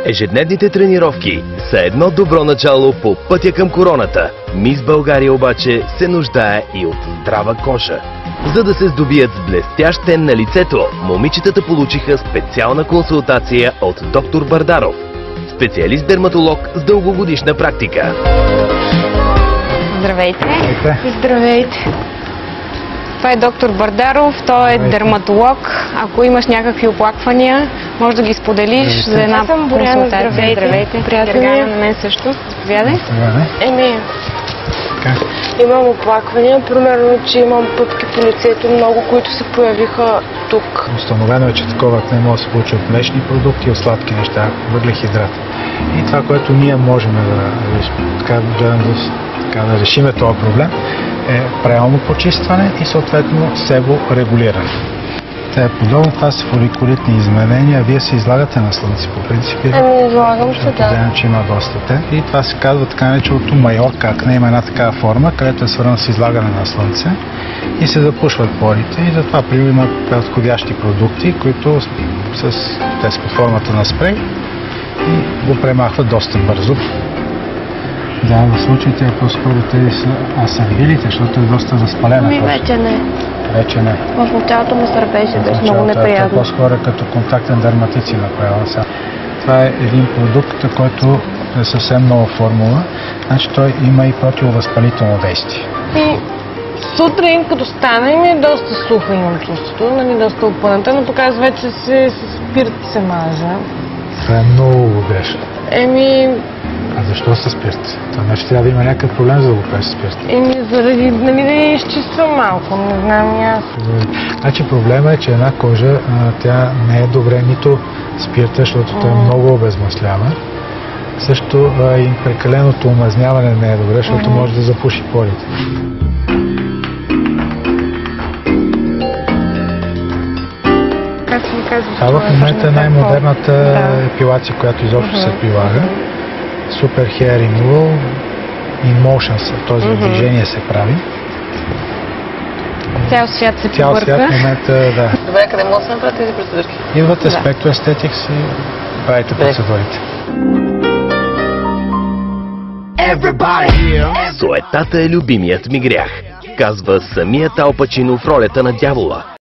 Ежедневните тренировки са едно добро начало по пътя към короната. Мис България обаче се нуждае и от здрава кожа. За да се здобият с блестящ тен на лицето, момичетата получиха специална консултация от доктор Бардаров, специалист-дерматолог с дългогодишна практика. Здравейте! Здравейте! Здравейте! Това е доктор Бардаров, той е дерматолог. Ако имаш някакви оплаквания, може да ги споделиш за една консултация. Здравейте! Приятно ми на мен също. Заповядай. Имам оплаквания, примерно, че имам пъпки по лицето, много, които се появиха тук. Установено е, че такова акне може да се получи от млечни продукти, от сладки неща, въглехидрат. И това, което ние можем да решим този проблем, е правилно почистване и съответно себорегулиране. Подобно това са фоликулитни изменения, вие се излагате на слънце по принцип. Излагам се, да. Знаем, че има доста те. И това се казва така нареченото майорка акне, има една такава форма, където е свързана с излагане на слънце и се запушват порите. И затова примерно има подходящи продукти, които те са под формата на спрей и го премахват доста бързо. Да, в случаите по-скоро тези са асаргилите, защото е доста разпалена кожа. Вече не. Вече не. В началото ме сърбеше, беше много неприятно. По-скоро е като контактен дерматит си направила сега. Това е един продукт, който е съвсем нова формула, значи той има и противовъзпалително действие. И сутрин, като стане, ми е доста суха, имам чувството, нали, доста опъната, но тук аз вече с спирт се мажа. Това е много грешно. А защо с спирт? Това значи трябва да има някакъв проблем, за да го правиш с спирт. Заради, нали, да я изчиствам малко, не знам и аз. Значи проблема е, че една кожа, тя не е добре нито спирта, защото той много обезмаслява. Също и прекаленото омазняване не е добре, защото може да запуши порите. Това в момента е най-модерната епилация, която изобщо се прилага. Super Hair Removal in Motion, т.е. движение се прави. Цял свят се Цял свят в момента, да. Добре, къде може да се направят тези процедурки? Идвате Spectro Aesthetics и правите процедурите. Суетата е любимият ми грях, казва самият Ал Пачино в ролята на дявола.